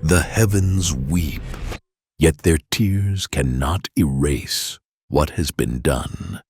The heavens weep, yet their tears cannot erase what has been done.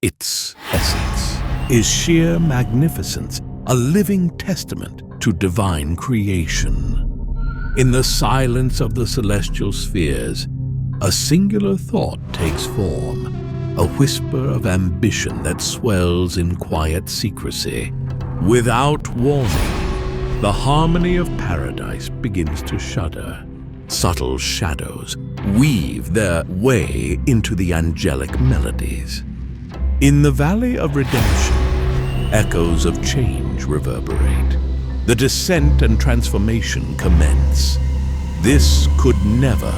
Its essence is sheer magnificence, a living testament to divine creation. In the silence of the celestial spheres, a singular thought takes form, a whisper of ambition that swells in quiet secrecy. Without warning, the harmony of paradise begins to shudder. Subtle shadows weave their way into the angelic melodies. In the Valley of Redemption, echoes of change reverberate. The descent and transformation commence. This could never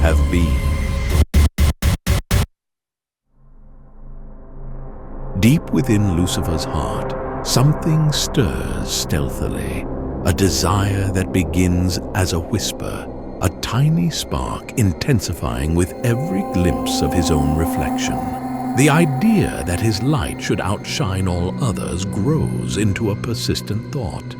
have been. Deep within Lucifer's heart, something stirs stealthily, a desire that begins as a whisper, a tiny spark intensifying with every glimpse of his own reflection. The idea that his light should outshine all others grows into a persistent thought.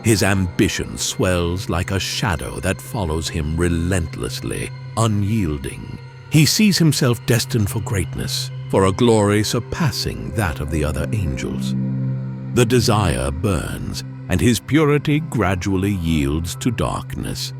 His ambition swells like a shadow that follows him relentlessly, unyielding. He sees himself destined for greatness, for a glory surpassing that of the other angels. The desire burns, and his purity gradually yields to darkness.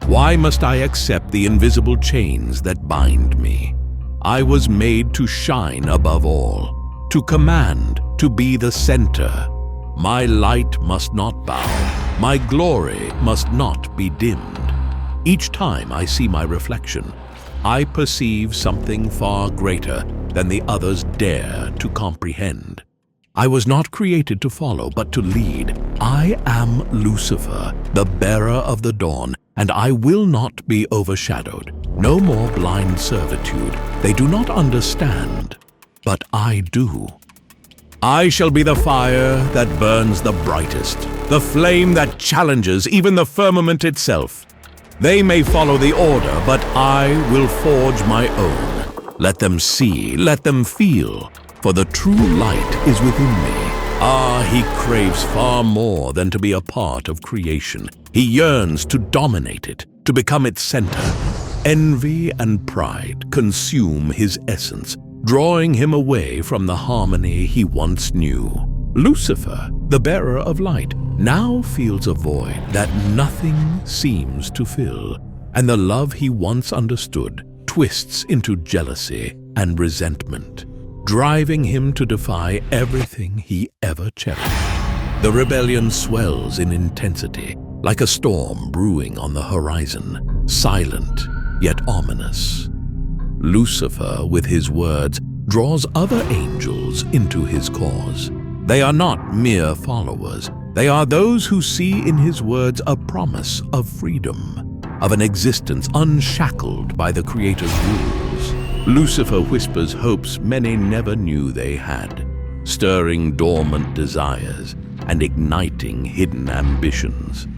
Why must I accept the invisible chains that bind me? I was made to shine above all, to command, to be the center. My light must not bow, my glory must not be dimmed. Each time I see my reflection, I perceive something far greater than the others dare to comprehend. I was not created to follow, but to lead. I am Lucifer, the bearer of the dawn, and I will not be overshadowed. No more blind servitude. They do not understand, but I do. I shall be the fire that burns the brightest, the flame that challenges even the firmament itself. They may follow the order, but I will forge my own. Let them see, let them feel, for the true light is within me. Ah, he craves far more than to be a part of creation. He yearns to dominate it, to become its center. Envy and pride consume his essence, drawing him away from the harmony he once knew. Lucifer, the bearer of light, now feels a void that nothing seems to fill, and the love he once understood twists into jealousy and resentment, driving him to defy everything he ever cherished. The rebellion swells in intensity, like a storm brewing on the horizon, silent yet ominous. Lucifer, with his words, draws other angels into his cause. They are not mere followers. They are those who see in his words a promise of freedom, of an existence unshackled by the Creator's rules. Lucifer whispers hopes many never knew they had, stirring dormant desires and igniting hidden ambitions.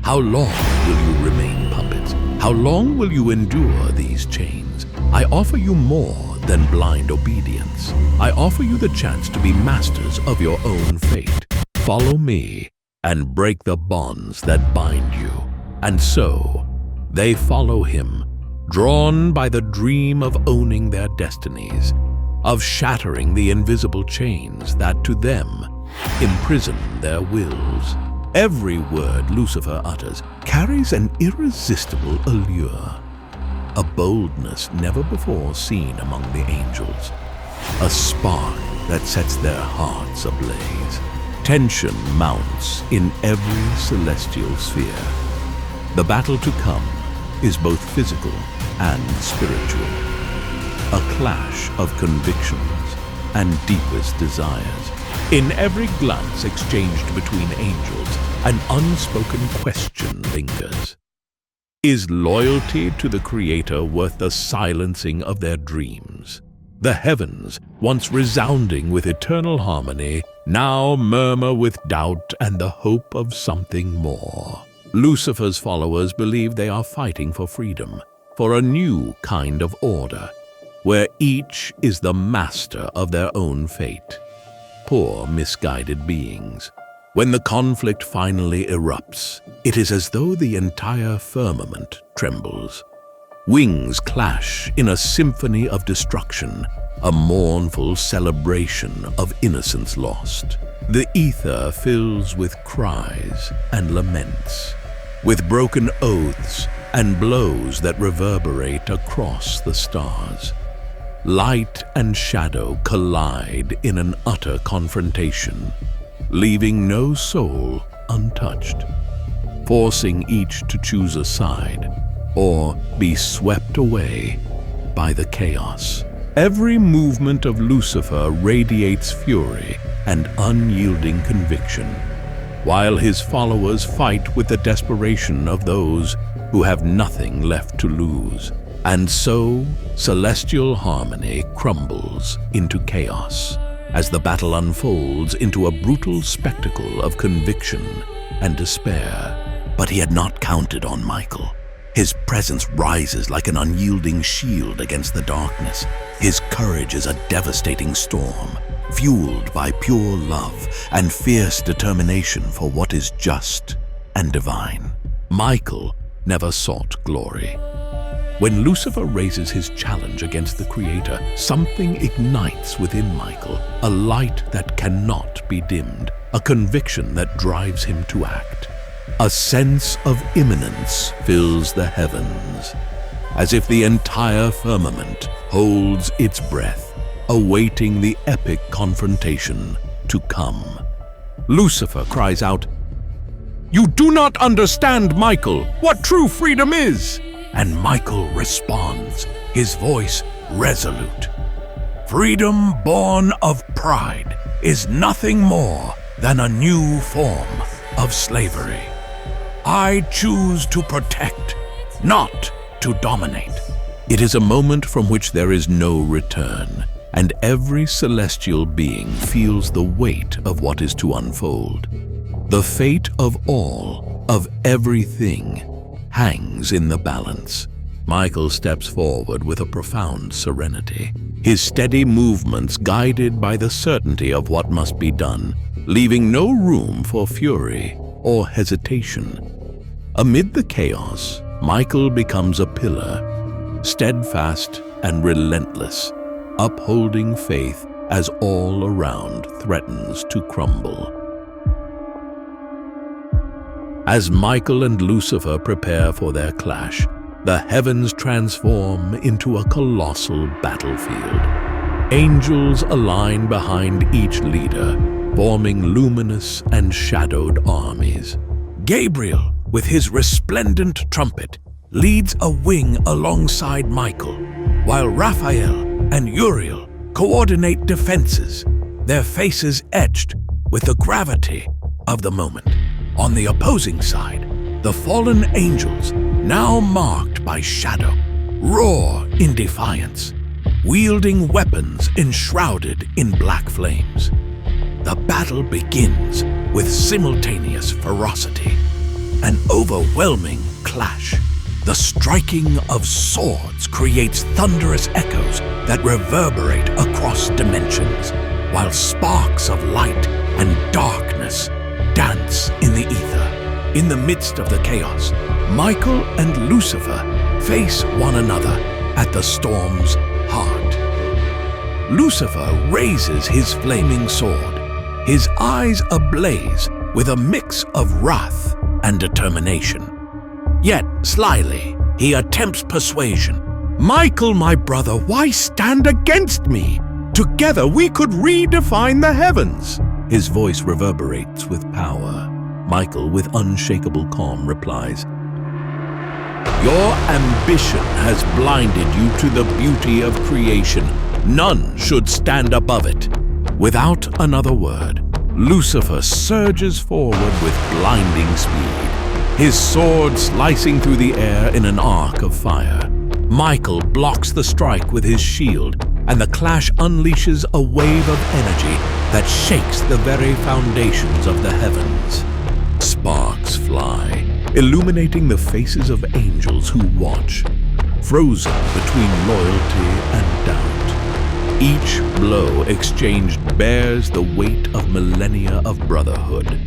How long will you remain puppets? How long will you endure these chains? I offer you more than blind obedience. I offer you the chance to be masters of your own fate. Follow me and break the bonds that bind you. And so, they follow him, drawn by the dream of owning their destinies, of shattering the invisible chains that to them imprison their wills. Every word Lucifer utters carries an irresistible allure, a boldness never before seen among the angels, a spark that sets their hearts ablaze. Tension mounts in every celestial sphere. The battle to come is both physical and spiritual, a clash of convictions and deepest desires. In every glance exchanged between angels, an unspoken question lingers. Is loyalty to the Creator worth the silencing of their dreams? The heavens, once resounding with eternal harmony, now murmur with doubt and the hope of something more. Lucifer's followers believe they are fighting for freedom, for a new kind of order, where each is the master of their own fate. Poor, misguided beings. When the conflict finally erupts, it is as though the entire firmament trembles. Wings clash in a symphony of destruction, a mournful celebration of innocence lost. The ether fills with cries and laments, with broken oaths and blows that reverberate across the stars. Light and shadow collide in an utter confrontation, leaving no soul untouched, forcing each to choose a side or be swept away by the chaos. Every movement of Lucifer radiates fury and unyielding conviction, while his followers fight with the desperation of those who have nothing left to lose. And so, celestial harmony crumbles into chaos as the battle unfolds into a brutal spectacle of conviction and despair. But he had not counted on Michael. His presence rises like an unyielding shield against the darkness. His courage is a devastating storm, fueled by pure love and fierce determination for what is just and divine. Michael never sought glory. When Lucifer raises his challenge against the Creator, something ignites within Michael, a light that cannot be dimmed, a conviction that drives him to act. A sense of imminence fills the heavens, as if the entire firmament holds its breath, awaiting the epic confrontation to come. Lucifer cries out, "You do not understand, Michael, what true freedom is!" And Michael responds, his voice resolute. "Freedom born of pride is nothing more than a new form of slavery. I choose to protect, not to dominate." It is a moment from which there is no return, and every celestial being feels the weight of what is to unfold. The fate of all, of everything, hangs in the balance. Michael steps forward with a profound serenity, his steady movements guided by the certainty of what must be done, leaving no room for fury or hesitation. Amid the chaos, Michael becomes a pillar, steadfast and relentless, upholding faith as all around threatens to crumble. As Michael and Lucifer prepare for their clash, the heavens transform into a colossal battlefield. Angels align behind each leader, forming luminous and shadowed armies. Gabriel, with his resplendent trumpet, leads a wing alongside Michael, while Raphael and Uriel coordinate defenses, their faces etched with the gravity of the moment. On the opposing side, the fallen angels, now marked by shadow, roar in defiance, wielding weapons enshrouded in black flames. The battle begins with simultaneous ferocity, an overwhelming clash. The striking of swords creates thunderous echoes that reverberate across dimensions, while sparks of light and darkness dance in the ether. In the midst of the chaos, Michael and Lucifer face one another at the storm's heart. Lucifer raises his flaming sword, his eyes ablaze with a mix of wrath and determination. Yet, slyly, he attempts persuasion. "Michael, my brother, why stand against me? Together we could redefine the heavens." His voice reverberates with power. Michael, with unshakable calm, replies, "Your ambition has blinded you to the beauty of creation. None should stand above it." Without another word, Lucifer surges forward with blinding speed, his sword slicing through the air in an arc of fire. Michael blocks the strike with his shield, and the clash unleashes a wave of energy that shakes the very foundations of the heavens. Sparks fly, illuminating the faces of angels who watch, frozen between loyalty and doubt. Each blow exchanged bears the weight of millennia of brotherhood,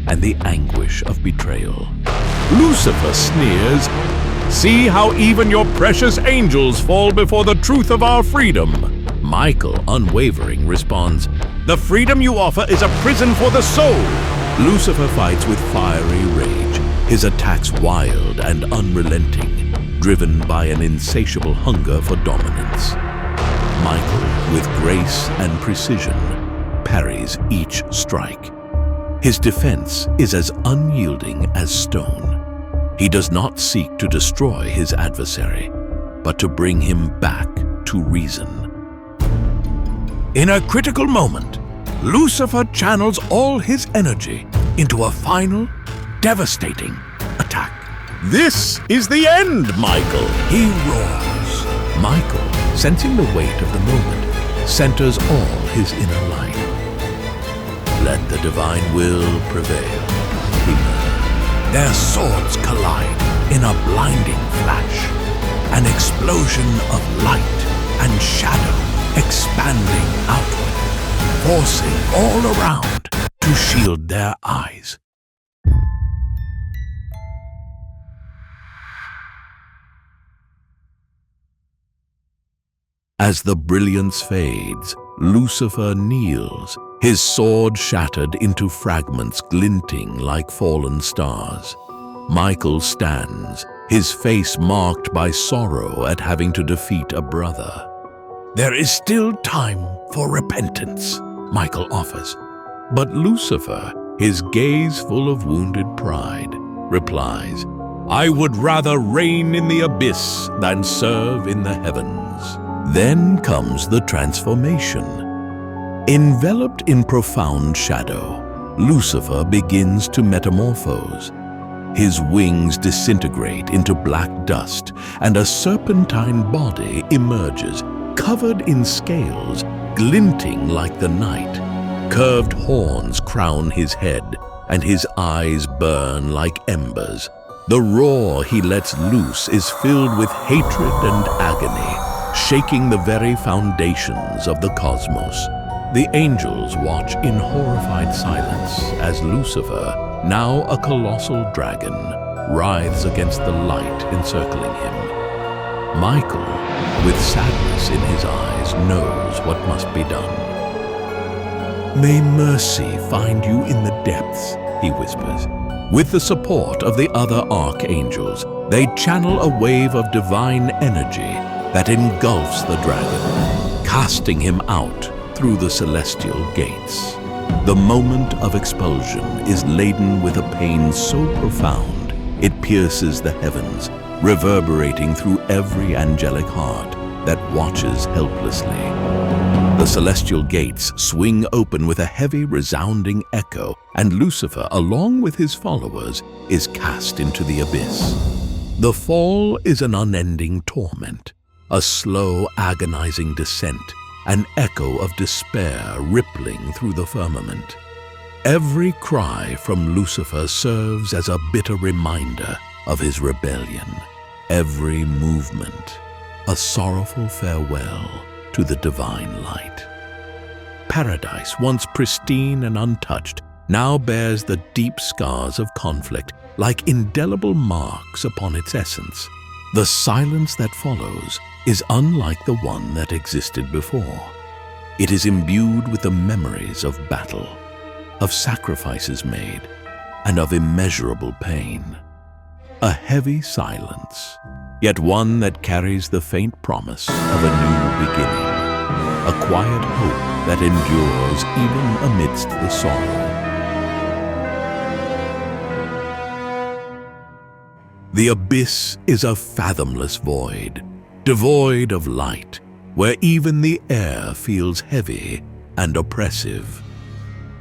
and the anguish of betrayal. Lucifer sneers, "See how even your precious angels fall before the truth of our freedom." Michael, unwavering, responds, "The freedom you offer is a prison for the soul." Lucifer fights with fiery rage, his attacks wild and unrelenting, driven by an insatiable hunger for dominance. Michael, with grace and precision, parries each strike. His defense is as unyielding as stone. He does not seek to destroy his adversary, but to bring him back to reason. In a critical moment, Lucifer channels all his energy into a final, devastating attack. "This is the end, Michael!" he roars. Michael, sensing the weight of the moment, centers all his inner light. "Let the divine will prevail," he murmurs. Their swords collide in a blinding flash, an explosion of light and shadow expanding outward, forcing all around to shield their eyes. As the brilliance fades, Lucifer kneels, his sword shattered into fragments glinting like fallen stars. Michael stands, his face marked by sorrow at having to defeat a brother. "There is still time for repentance," Michael offers. But Lucifer, his gaze full of wounded pride, replies, "I would rather reign in the abyss than serve in the heavens." Then comes the transformation. Enveloped in profound shadow, Lucifer begins to metamorphose. His wings disintegrate into black dust, and a serpentine body emerges, covered in scales, glinting like the night. Curved horns crown his head, and his eyes burn like embers. The roar he lets loose is filled with hatred and agony, shaking the very foundations of the cosmos. The angels watch in horrified silence as Lucifer, now a colossal dragon, writhes against the light encircling him. Michael, with sadness in his eyes, knows what must be done. "May mercy find you in the depths," he whispers. With the support of the other archangels, they channel a wave of divine energy that engulfs the dragon, casting him out through the celestial gates. The moment of expulsion is laden with a pain so profound it pierces the heavens, reverberating through every angelic heart that watches helplessly. The celestial gates swing open with a heavy, resounding echo, and Lucifer, along with his followers, is cast into the abyss. The fall is an unending torment, a slow, agonizing descent, an echo of despair rippling through the firmament. Every cry from Lucifer serves as a bitter reminder of his rebellion. Every movement, a sorrowful farewell to the divine light. Paradise, once pristine and untouched, now bears the deep scars of conflict, like indelible marks upon its essence. The silence that follows is unlike the one that existed before. It is imbued with the memories of battle, of sacrifices made, and of immeasurable pain. A heavy silence, yet one that carries the faint promise of a new beginning, a quiet hope that endures even amidst the sorrow. The abyss is a fathomless void, devoid of light, where even the air feels heavy and oppressive.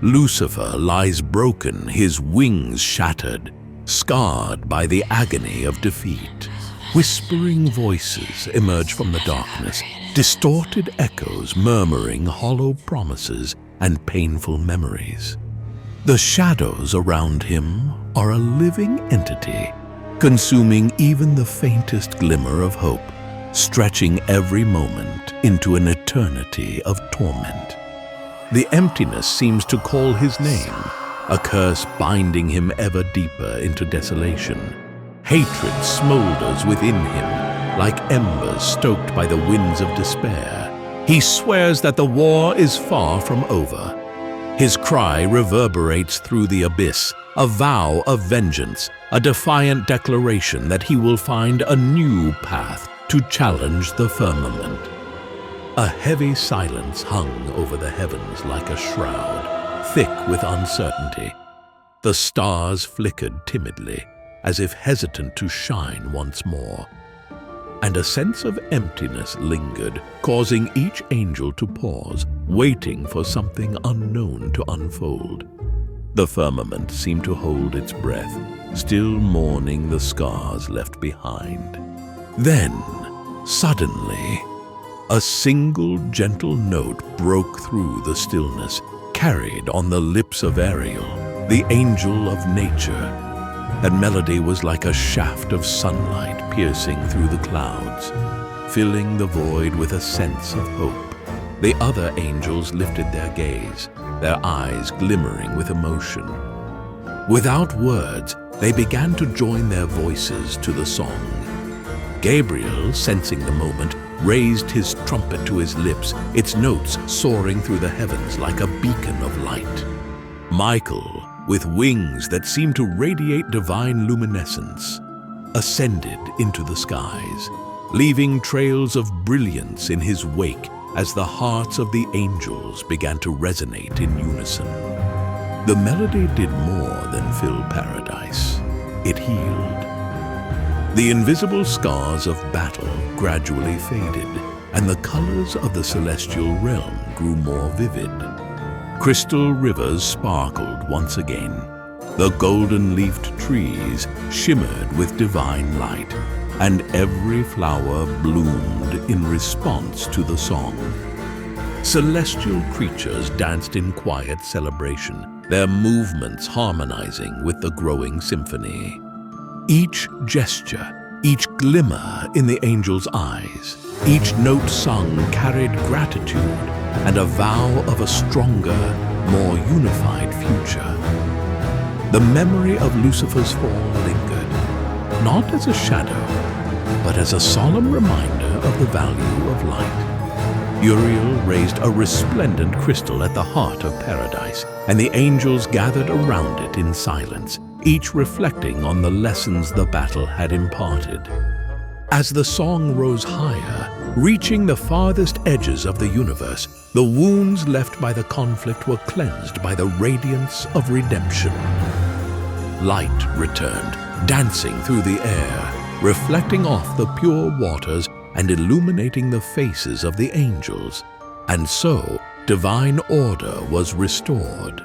Lucifer lies broken, his wings shattered, scarred by the agony of defeat. Whispering voices emerge from the darkness, distorted echoes murmuring hollow promises and painful memories. The shadows around him are a living entity, consuming even the faintest glimmer of hope, stretching every moment into an eternity of torment. The emptiness seems to call his name, a curse binding him ever deeper into desolation. Hatred smolders within him like embers stoked by the winds of despair. He swears that the war is far from over. His cry reverberates through the abyss, a vow of vengeance, a defiant declaration that he will find a new path to challenge the firmament. A heavy silence hung over the heavens like a shroud, thick with uncertainty. The stars flickered timidly, as if hesitant to shine once more. And a sense of emptiness lingered, causing each angel to pause, waiting for something unknown to unfold. The firmament seemed to hold its breath, still mourning the scars left behind. Then, suddenly, a single gentle note broke through the stillness, carried on the lips of Ariel, the angel of nature. That melody was like a shaft of sunlight piercing through the clouds, filling the void with a sense of hope. The other angels lifted their gaze, their eyes glimmering with emotion. Without words, they began to join their voices to the song. Gabriel, sensing the moment, raised his trumpet to his lips, its notes soaring through the heavens like a beacon of light. Michael, with wings that seemed to radiate divine luminescence, ascended into the skies, leaving trails of brilliance in his wake as the hearts of the angels began to resonate in unison. The melody did more than fill paradise. It healed. The invisible scars of battle gradually faded, and the colors of the celestial realm grew more vivid. Crystal rivers sparkled once again. The golden-leafed trees shimmered with divine light, and every flower bloomed in response to the song. Celestial creatures danced in quiet celebration, their movements harmonizing with the growing symphony. Each gesture, each glimmer in the angel's eyes, each note sung carried gratitude and a vow of a stronger, more unified future. The memory of Lucifer's fall lingered, not as a shadow, but as a solemn reminder of the value of light. Uriel raised a resplendent crystal at the heart of paradise, and the angels gathered around it in silence, each reflecting on the lessons the battle had imparted. As the song rose higher, reaching the farthest edges of the universe, the wounds left by the conflict were cleansed by the radiance of redemption. Light returned, dancing through the air, reflecting off the pure waters and illuminating the faces of the angels. And so, divine order was restored.